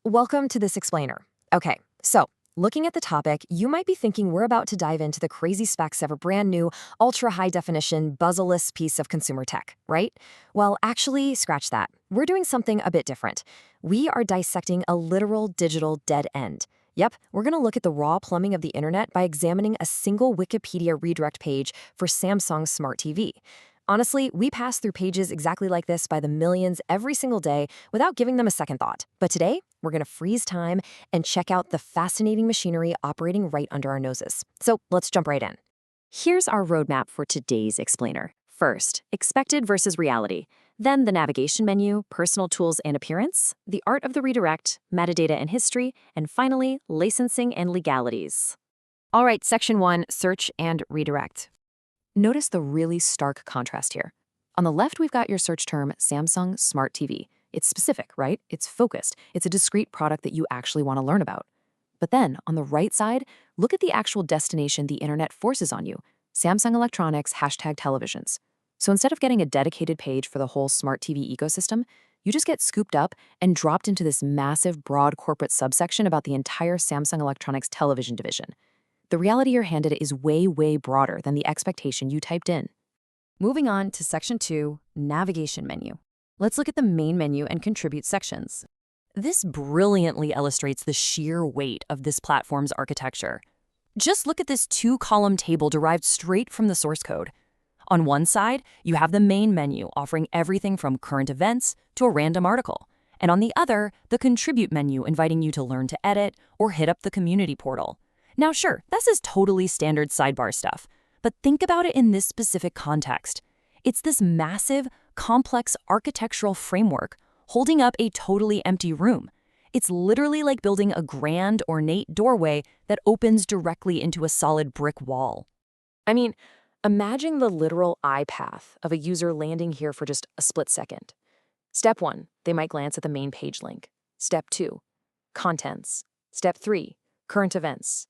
Welcome to this explainer. Okay, so looking at the topic, you might be thinking we're about to dive into the crazy specs of a brand new, ultra high definition, bezel-less piece of consumer tech, right? Well, actually, scratch that. We're doing something a bit different. We are dissecting a literal digital dead end. Yep, we're going to look at the raw plumbing of the internet by examining a single Wikipedia redirect page for Samsung's smart TV. Honestly, we pass through pages exactly like this by the millions every single day without giving them a second thought. But today, we're going to freeze time and check out the fascinating machinery operating right under our noses. So let's jump right in. Here's our roadmap for today's explainer. First, expected versus reality. Then the navigation menu, personal tools and appearance, the art of the redirect, metadata and history, and finally, licensing and legalities. All right, section 1, search and redirect. Notice the really stark contrast here. On the left, we've got your search term, Samsung Smart TV. It's specific, right? It's focused. It's a discrete product that you actually want to learn about. But then, on the right side, look at the actual destination the internet forces on you, Samsung Electronics #televisions. So instead of getting a dedicated page for the whole smart TV ecosystem, you just get scooped up and dropped into this massive, broad corporate subsection about the entire Samsung Electronics television division. The reality you're handed is way, way broader than the expectation you typed in. Moving on to section 2, navigation menu. Let's look at the main menu and contribute sections. This brilliantly illustrates the sheer weight of this platform's architecture. Just look at this 2-column table derived straight from the source code. On one side, you have the main menu offering everything from current events to a random article. And on the other, the contribute menu inviting you to learn to edit or hit up the community portal. Now sure, this is totally standard sidebar stuff, but think about it in this specific context. It's this massive, complex architectural framework holding up a totally empty room. It's literally like building a grand, ornate doorway that opens directly into a solid brick wall. I mean, imagine the literal eye path of a user landing here for just a split second. Step 1, they might glance at the main page link. Step 2, contents. Step 3, current events.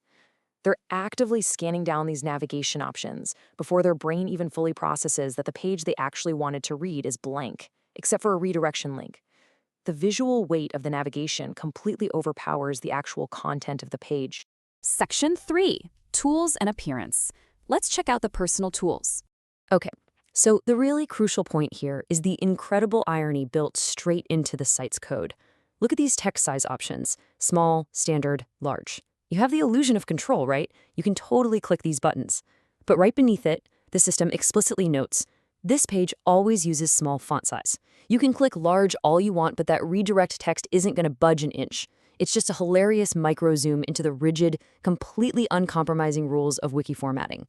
They're actively scanning down these navigation options before their brain even fully processes that the page they actually wanted to read is blank, except for a redirection link. The visual weight of the navigation completely overpowers the actual content of the page. Section 3, tools and appearance. Let's check out the personal tools. Okay, so the really crucial point here is the incredible irony built straight into the site's code. Look at these text size options: small, standard, large. You have the illusion of control, right? You can totally click these buttons. But right beneath it, the system explicitly notes, this page always uses small font size. You can click large all you want, but that redirect text isn't going to budge an inch. It's just a hilarious micro zoom into the rigid, completely uncompromising rules of wiki formatting.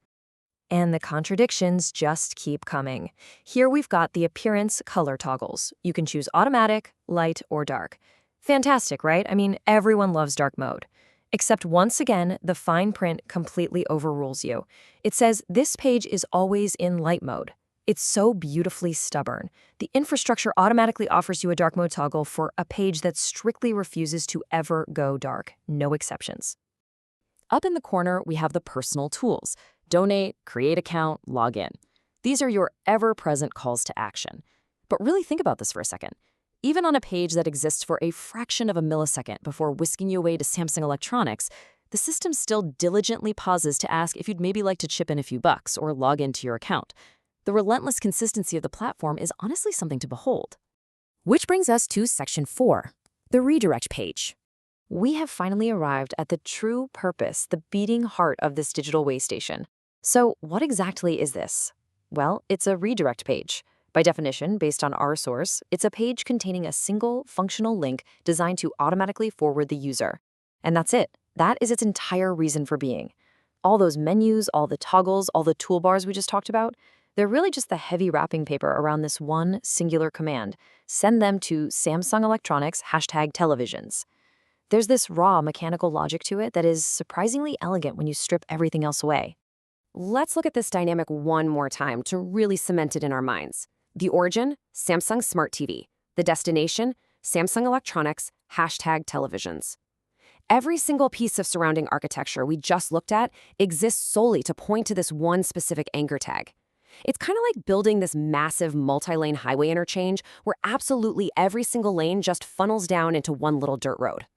And the contradictions just keep coming. Here we've got the appearance color toggles. You can choose automatic, light, or dark. Fantastic, right? I mean, everyone loves dark mode. Except once again, the fine print completely overrules you. It says this page is always in light mode. It's so beautifully stubborn. The infrastructure automatically offers you a dark mode toggle for a page that strictly refuses to ever go dark, no exceptions. Up in the corner, we have the personal tools: donate, create account, log in. These are your ever-present calls to action. But really think about this for a second. Even on a page that exists for a fraction of a millisecond before whisking you away to Samsung Electronics, the system still diligently pauses to ask if you'd maybe like to chip in a few bucks or log into your account. The relentless consistency of the platform is honestly something to behold. Which brings us to section 4, the redirect page. We have finally arrived at the true purpose, the beating heart of this digital way station. So what exactly is this? Well, it's a redirect page. By definition, based on our source, it's a page containing a single functional link designed to automatically forward the user. And that's it. That is its entire reason for being. All those menus, all the toggles, all the toolbars we just talked about, they're really just the heavy wrapping paper around this one singular command: send them to Samsung Electronics #televisions. There's this raw mechanical logic to it that is surprisingly elegant when you strip everything else away. Let's look at this dynamic one more time to really cement it in our minds. The origin, Samsung Smart TV. The destination, Samsung Electronics #televisions. Every single piece of surrounding architecture we just looked at exists solely to point to this one specific anchor tag. It's kind of like building this massive multi-lane highway interchange where absolutely every single lane just funnels down into one little dirt road.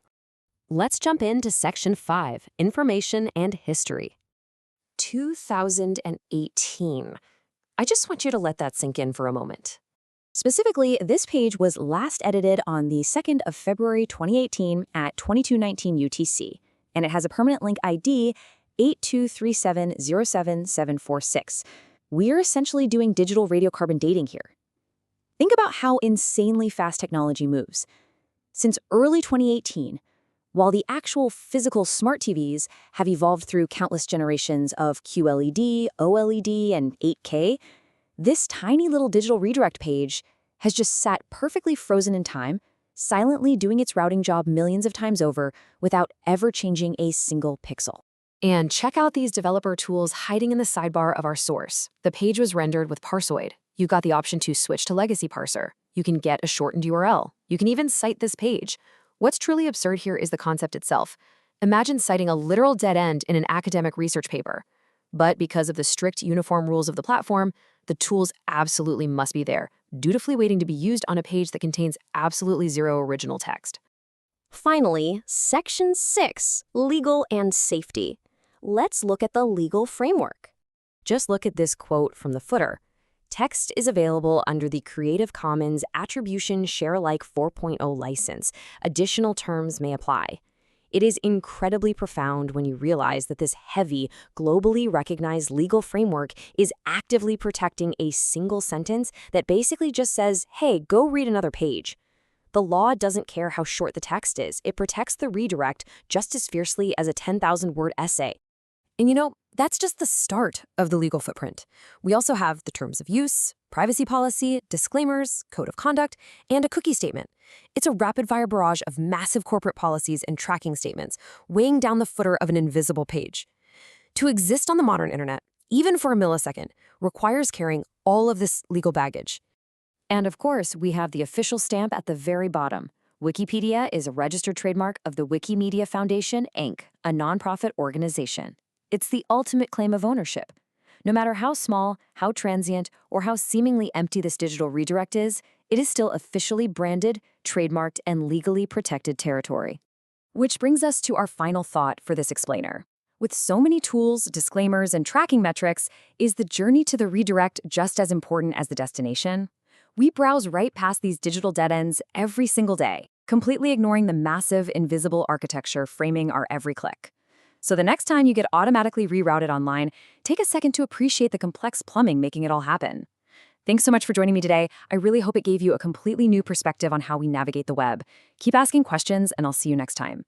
Let's jump into Section 5, Information and History. 2018. I just want you to let that sink in for a moment. Specifically, this page was last edited on the 2nd of February 2018 at 2219 UTC, and it has a permanent link ID 823707746. We're essentially doing digital radiocarbon dating here. Think about how insanely fast technology moves. Since early 2018, while the actual physical smart TVs have evolved through countless generations of QLED, OLED, and 8K, this tiny little digital redirect page has just sat perfectly frozen in time, silently doing its routing job millions of times over without ever changing a single pixel. And check out these developer tools hiding in the sidebar of our source. The page was rendered with Parsoid. You got the option to switch to Legacy Parser. You can get a shortened URL. You can even cite this page. What's truly absurd here is the concept itself. Imagine citing a literal dead end in an academic research paper. But because of the strict uniform rules of the platform, the tools absolutely must be there, dutifully waiting to be used on a page that contains absolutely zero original text. Finally, Section 6, Legal and Safety. Let's look at the legal framework. Just look at this quote from the footer. Text is available under the Creative Commons Attribution Share-alike 4.0 license. Additional terms may apply. It is incredibly profound when you realize that this heavy, globally recognized legal framework is actively protecting a single sentence that basically just says, hey, go read another page. The law doesn't care how short the text is. It protects the redirect just as fiercely as a 10,000-word essay. And you know, that's just the start of the legal footprint. We also have the terms of use, privacy policy, disclaimers, code of conduct, and a cookie statement. It's a rapid-fire barrage of massive corporate policies and tracking statements, weighing down the footer of an invisible page. To exist on the modern internet, even for a millisecond, requires carrying all of this legal baggage. And of course, we have the official stamp at the very bottom. Wikipedia is a registered trademark of the Wikimedia Foundation, Inc., a nonprofit organization. It's the ultimate claim of ownership. No matter how small, how transient, or how seemingly empty this digital redirect is, it is still officially branded, trademarked, and legally protected territory. Which brings us to our final thought for this explainer. With so many tools, disclaimers, and tracking metrics, is the journey to the redirect just as important as the destination? We browse right past these digital dead ends every single day, completely ignoring the massive, invisible architecture framing our every click. So the next time you get automatically rerouted online, take a second to appreciate the complex plumbing making it all happen. Thanks so much for joining me today. I really hope it gave you a completely new perspective on how we navigate the web. Keep asking questions, and I'll see you next time.